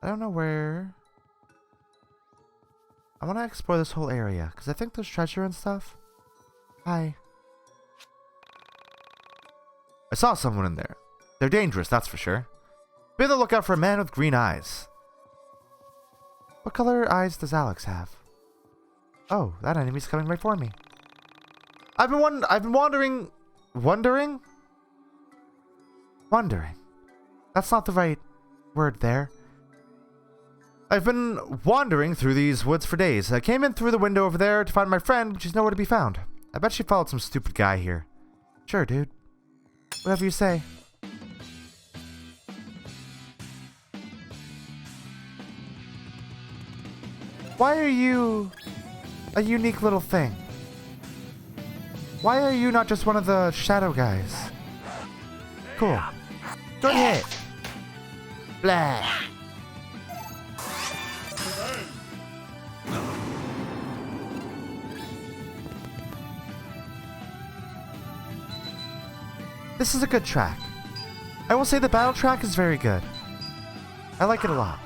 I don't know where. I want to explore this whole area, because I think there's treasure and stuff. Hi. I saw someone in there. They're dangerous, that's for sure. Be on the lookout for a man with green eyes. What color eyes does Alex have? Oh, that enemy's coming right for me. I've been wondering. That's not the right word there. I've been wandering through these woods for days. I came in through the window over there to find my friend, but she's nowhere to be found. I bet she followed some stupid guy here. Sure, dude. Whatever you say. Why are you a unique little thing? Why are you not just one of the shadow guys? Cool. Good hit. Blah. This is a good track. I will say the battle track is very good. I like it a lot.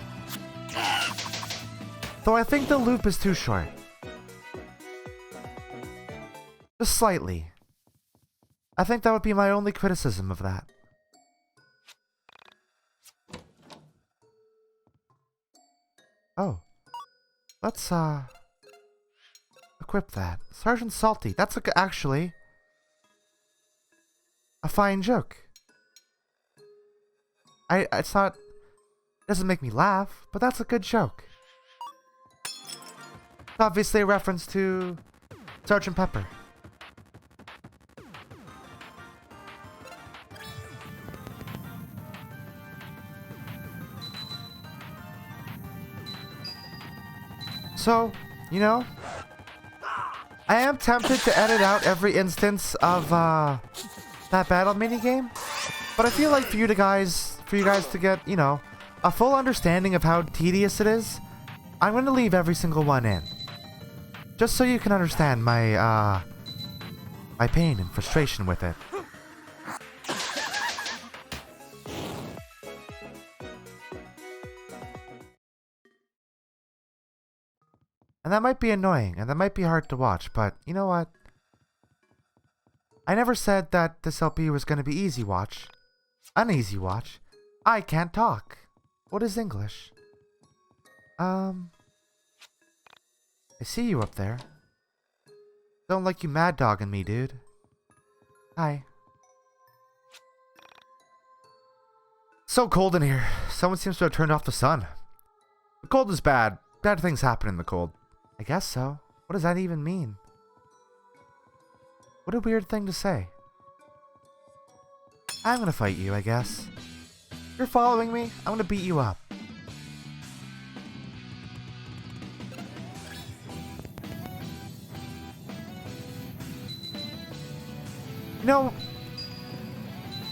Though I think the loop is too short. Just slightly. I think that would be my only criticism of that. Oh. Let's, equip that. Sergeant Salty. That's actually a fine joke. It's not... It doesn't make me laugh, but that's a good joke. It's obviously a reference to Sergeant Pepper. So, you know, I am tempted to edit out every instance of that battle minigame, but I feel like for you guys to get, you know, a full understanding of how tedious it is, I'm going to leave every single one in, just so you can understand my my pain and frustration with it. And that might be annoying, and that might be hard to watch, but you know what? I never said that this LP was going to be easy watch. An easy watch. I can't talk. What is English? I see you up there. Don't like you mad dogging me, dude. Hi. So cold in here. Someone seems to have turned off the sun. The cold is bad. Bad things happen in the cold. I guess so. What does that even mean? What a weird thing to say. I'm gonna fight you, I guess. You're following me? I'm gonna beat you up. You know,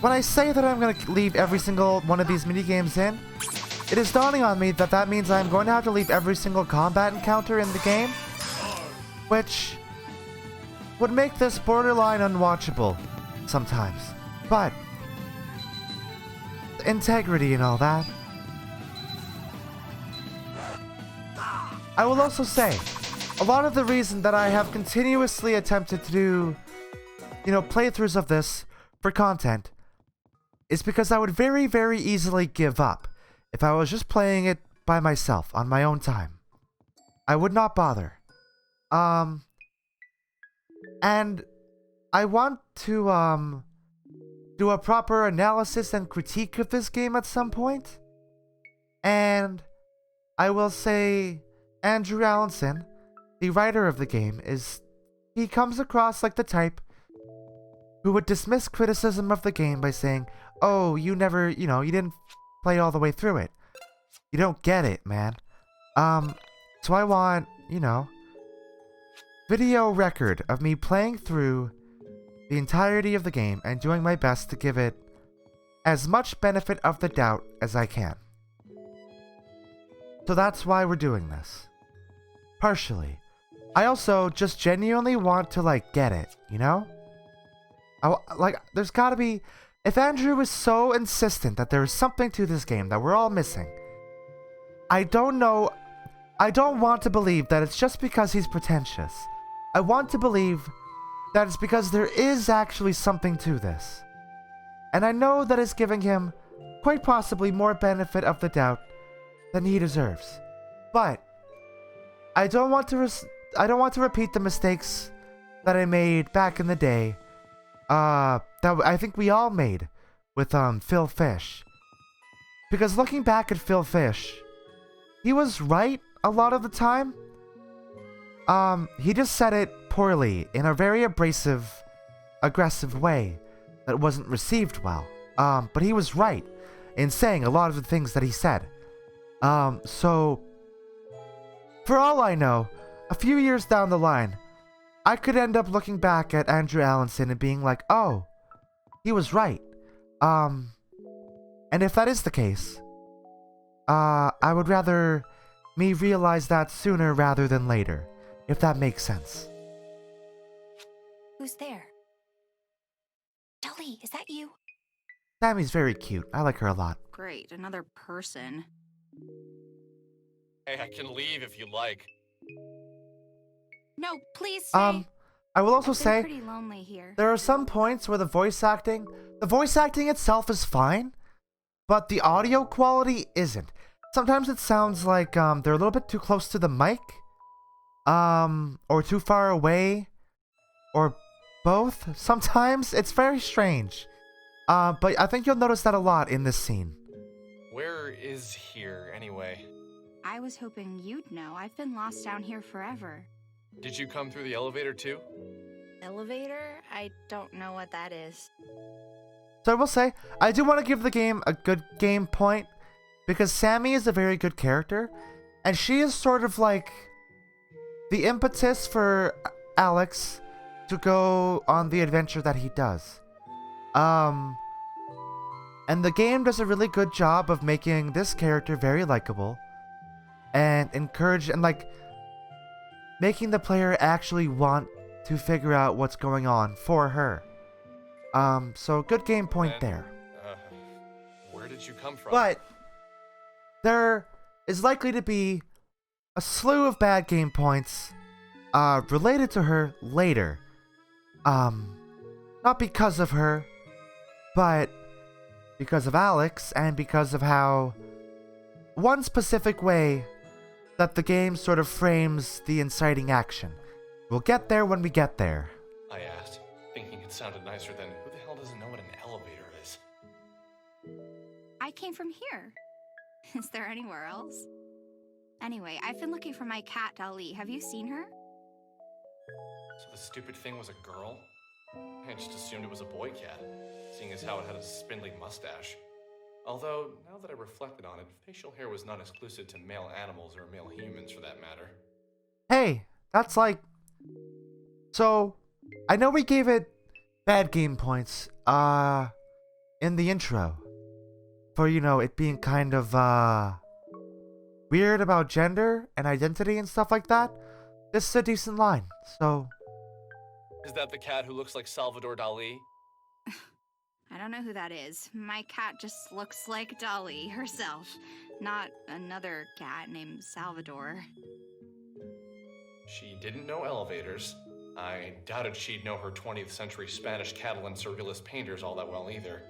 when I say that I'm gonna leave every single one of these minigames in, it is dawning on me that that means I'm going to have to leave every single combat encounter in the game, which would make this borderline unwatchable sometimes. But integrity and all that. I will also say, a lot of the reason that I have continuously attempted to do, you know, playthroughs of this for content is because I would very, very easily give up if I was just playing it by myself on my own time. I would not bother. And I want to do a proper analysis and critique of this game at some point. And I will say Andrew Allenson, the writer of the game, he comes across like the type who would dismiss criticism of the game by saying, "Oh, you never, you didn't play all the way through it. You don't get it, man." So I want, video record of me playing through the entirety of the game and doing my best to give it as much benefit of the doubt as I can. So that's why we're doing this. Partially. I also just genuinely want to, get it, there's gotta be... If Andrew is so insistent that there is something to this game that we're all missing, I don't know. I don't want to believe that it's just because he's pretentious. I want to believe that it's because there is actually something to this. And I know that it's giving him quite possibly more benefit of the doubt than he deserves. But I don't want to repeat the mistakes that I made back in the day. That I think we all made with Phil Fish. Because looking back at Phil Fish, he was right a lot of the time. He just said it poorly in a very abrasive, aggressive way that wasn't received well. But he was right in saying a lot of the things that he said. So, for all I know, a few years down the line, I could end up looking back at Andrew Allenson and being like, oh, he was right. And if that is the case, I would rather me realize that sooner rather than later, if that makes sense. Who's there? Dolly, is that you? Sammy's very cute. I like her a lot. Great, another person. Hey, I can leave if you like. No, please stay. I will also I've been say, pretty lonely here. there are some points where the voice acting itself is fine, but the audio quality isn't. Sometimes it sounds like they're a little bit too close to the mic, or too far away, or both. Sometimes it's very strange. But I think you'll notice that a lot in this scene. Where is here, anyway? I was hoping you'd know. I've been lost down here forever. Did you come through the elevator too? Elevator? I don't know what that is. So I will say, I do want to give the game a good game point, because Sammy is a very good character, and she is sort of like the impetus for Alex to go on the adventure that he does. And the game does a really good job of making this character very likable and making the player actually want to figure out what's going on for her. So good game point there. Where did you come from? But there is likely to be a slew of bad game points related to her later. Not because of her, but because of Alex and because of how one specific way that the game sort of frames the inciting action. We'll get there when we get there. I asked, thinking it sounded nicer than who the hell doesn't know what an elevator is? I came from here. Is there anywhere else? Anyway, I've been looking for my cat, Dolly. Have you seen her? So the stupid thing was a girl? I just assumed it was a boy cat, seeing as how it had a spindly mustache. Although, now that I reflected on it, facial hair was not exclusive to male animals or male humans for that matter. Hey, that's like... So, I know we gave it bad game points, in the intro. For, it being kind of, weird about gender and identity and stuff like that. This is a decent line, so... Is that the cat who looks like Salvador Dali? I don't know who that is. My cat just looks like Dolly herself, not another cat named Salvador. She didn't know elevators. I doubted she'd know her 20th century Spanish Catalan surrealist painters all that well either.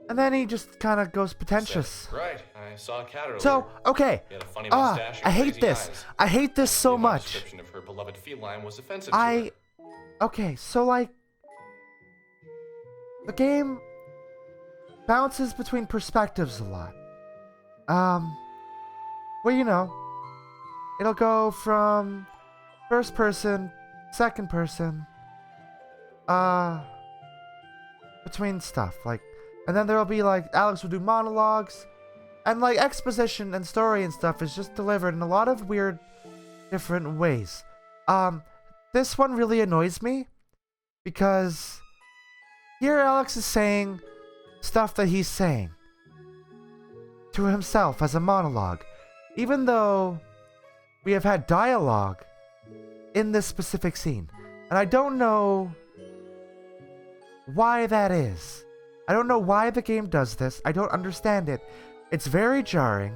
And then he just kind of goes pretentious. Right, I saw a cat earlier. So, okay. He had a funny mustache and I hate crazy this. eyes. I hate this so My much. description of her beloved feline was offensive to her. Okay, so like... The game bounces between perspectives a lot. Well, it'll go from first person, second person, between stuff, and then there'll be, Alex will do monologues, and, exposition and story and stuff is just delivered in a lot of weird, different ways. This one really annoys me, because here Alex is saying stuff that he's saying to himself as a monologue, even though we have had dialogue in this specific scene. And I don't know why that is. I don't know why the game does this. I don't understand it. It's very jarring.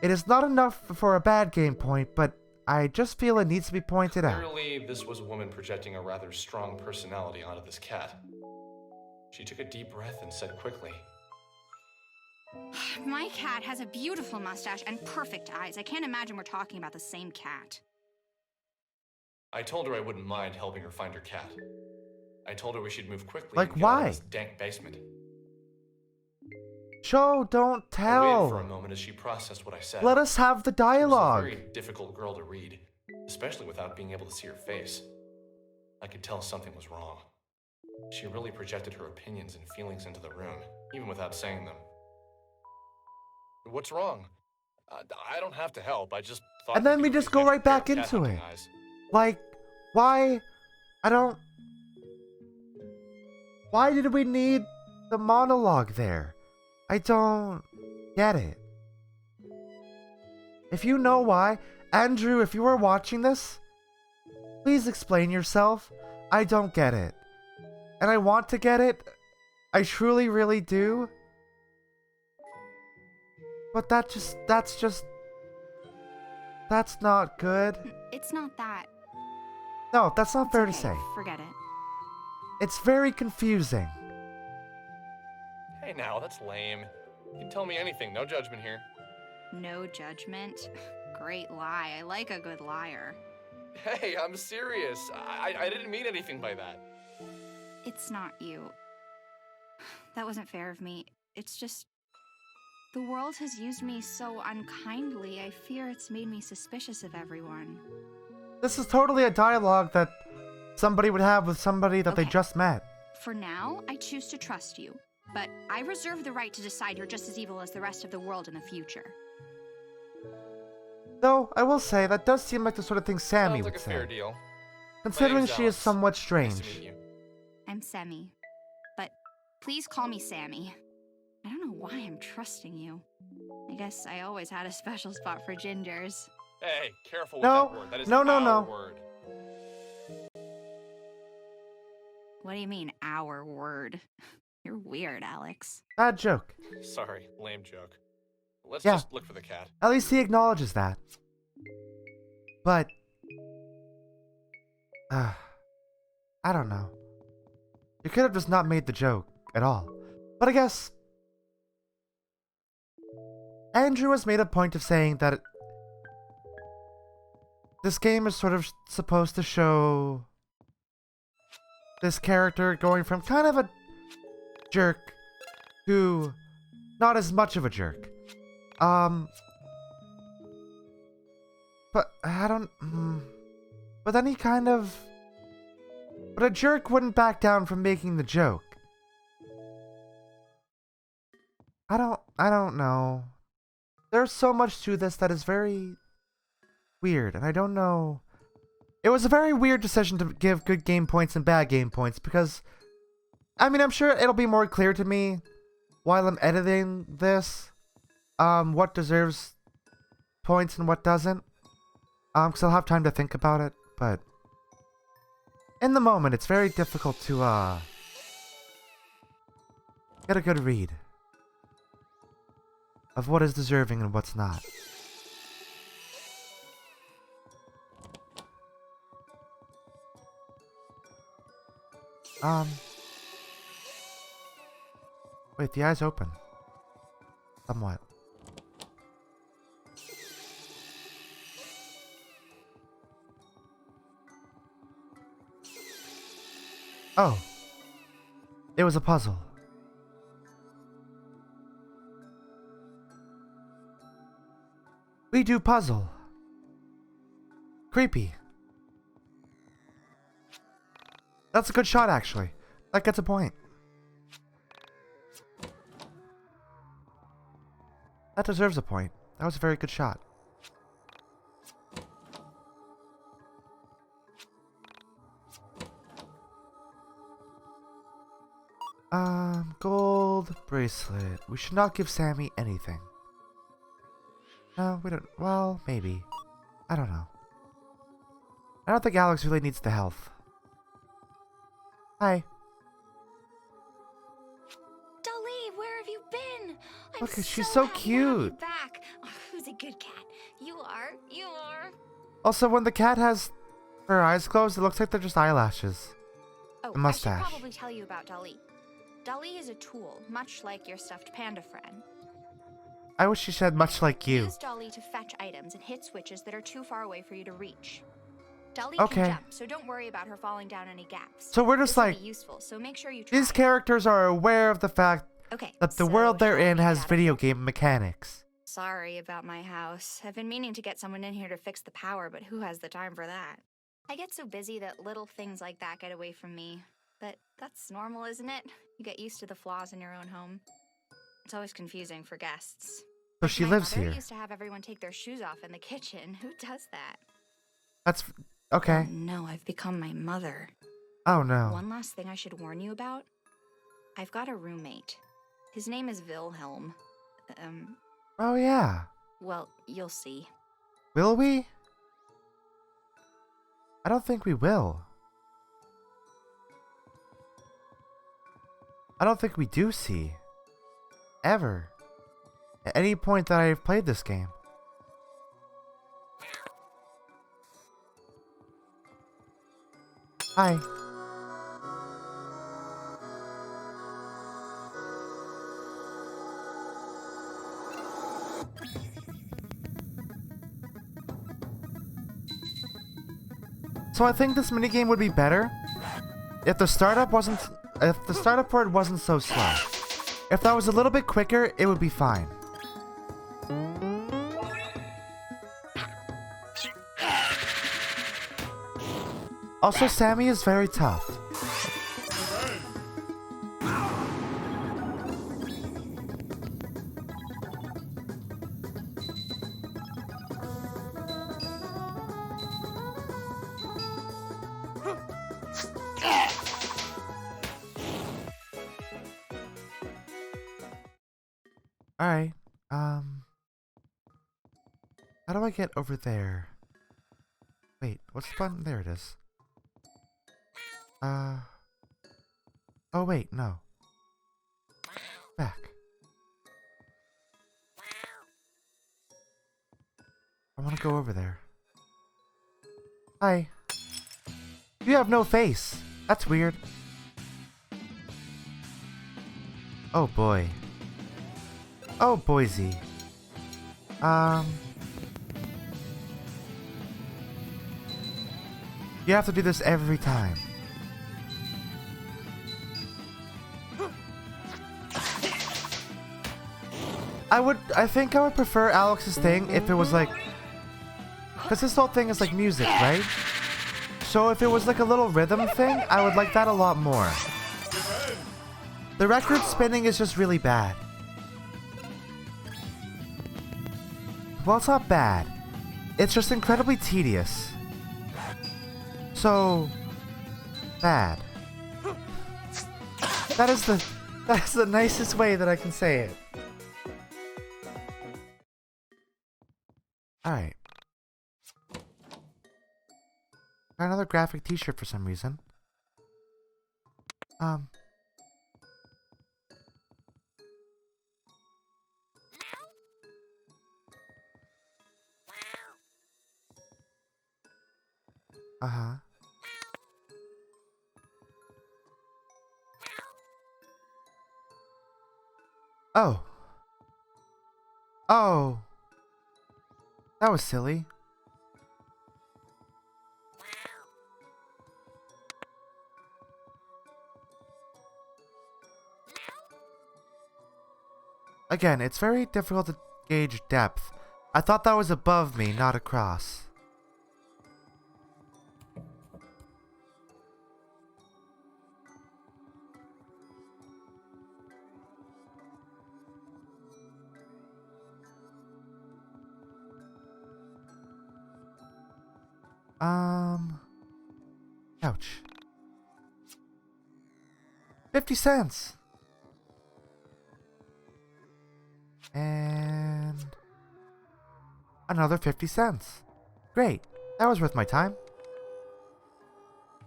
It is not enough for a bad game point, but I just feel it needs to be pointed out. Clearly, this was a woman projecting a rather strong personality onto this cat. She took a deep breath and said quickly, My cat has a beautiful mustache and perfect eyes. I can't imagine we're talking about the same cat. I told her I wouldn't mind helping her find her cat. I told her we should move quickly Like, and get out why? of this dank basement. Joe, don't I waited for a tell. moment as she processed what I said. Let us have the She was a dialogue. very difficult girl to read, especially without being able to see her face. I could tell something was wrong. She really projected her opinions and feelings into the room, even without saying them. What's wrong? I don't have to help. I just thought. And then we just go right back into it. Like, why? Why did we need the monologue there? I don't get it. If you know why, Andrew, if you are watching this, please explain yourself. I don't get it. And I want to get it. I truly, really do. But that's not good. It's not that. No, that's not It's fair to okay. say. Forget it. It's very confusing. Hey now, that's lame. You can tell me anything, no judgment here. No judgment. Great lie. I like a good liar. Hey, I'm serious. I didn't mean anything by that. It's not you. That wasn't fair of me. It's just... the world has used me so unkindly, I fear it's made me suspicious of everyone. This is totally a dialogue that somebody would have with somebody that they Okay. just met. For now, I choose to trust you. But I reserve the right to decide you're just as evil as the rest of the world in the future. Though, I will say, that does seem like the sort of thing Sammy Sounds would like a fair say. deal. Considering name's she is Alex. somewhat Nice to strange. meet you. I'm Semi. But please call me Sammy. I don't know why I'm trusting you. I guess I always had a special spot for gingers. Hey, careful with No, that word. That is no, our no. word. What do you mean, our word? You're weird, Alex. Bad joke. Sorry, lame joke. Let's Yeah. just look for the cat. At least he acknowledges that. But... I don't know. You could have just not made the joke at all. But I guess... Andrew has made a point of saying that this game is sort of supposed to show this character going from kind of a jerk to not as much of a jerk. But I don't... But then he kind of... But a jerk wouldn't back down from making the joke. I don't know. There's so much to this that is very weird, and I don't know. It was a very weird decision to give good game points and bad game points, because, I mean, I'm sure it'll be more clear to me while I'm editing this, what deserves points and what doesn't. Because I'll have time to think about it, but in the moment, it's very difficult to, get a good read of what is deserving and what's not. Wait, the eye's open. Somewhat. Oh. It was a puzzle. We do puzzle. Creepy. That's a good shot, actually. That gets a point. That deserves a point. That was a very good shot. Gold bracelet. We should not give Sammy anything. No, we don't. Well, maybe. I don't know. I don't think Alex really needs the health. Hi. Dolly, where have you been? Look, she's so happy to have you cute. back. Oh, who's a good Also, when the cat has her eyes closed, it looks like they're just eyelashes. Oh, A mustache. I should probably tell you about Dolly. Dolly is a tool, much like your stuffed panda friend. I wish she said much like you. Use Dolly to fetch items and hit switches that are too far away for you to reach. Dolly Okay. can jump, so don't worry about her falling down any gaps. So we're just This will like, be useful, so make sure you try these it. characters are aware of the fact Okay, that the so world they're shall in we has get video out of game mechanics. Sorry about my house. I've been meaning to get someone in here to fix the power, but who has the time for that? I get so busy that little things like that get away from me. But that's normal, isn't it? You get used to the flaws in your own home. It's always confusing for guests. So she My lives mother here. used to have everyone take their shoes off in the kitchen. Who does that? That's okay. Oh, no, I've become my mother. Oh no. One last thing I should warn you about. I've got a roommate. His name is Wilhelm. Oh yeah. Well, you'll see. Will we? I don't think we will. I don't think we do see. Ever. At any point that I've played this game. Hi. So I think this minigame would be better if the startup word wasn't so slow. If that was a little bit quicker, it would be fine. Also, Sammy is very tough. Alright, how do I get over there? Wait, what's the button? There it is. Oh wait, no. Back. I want to go over there. Hi. You have no face. That's weird. Oh boy. Oh Boise. You have to do this every time. I think I would prefer Alex's thing if it was like, because this whole thing is like music, right? So if it was like a little rhythm thing, I would like that a lot more. The record spinning is just really bad. Well, it's not bad. It's just incredibly tedious. So bad. That is the nicest way that I can say it. Alright. Got another graphic t-shirt for some reason. Uh-huh. Oh. Oh. That was silly. Again, it's very difficult to gauge depth. I thought that was above me, not across. Ouch. 50 cents. And another 50 cents. Great. That was worth my time.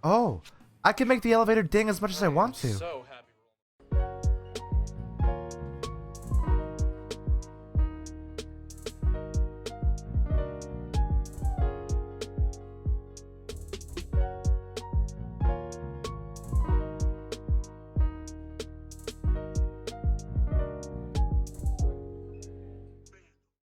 Oh, I can make the elevator ding as much as I want to. So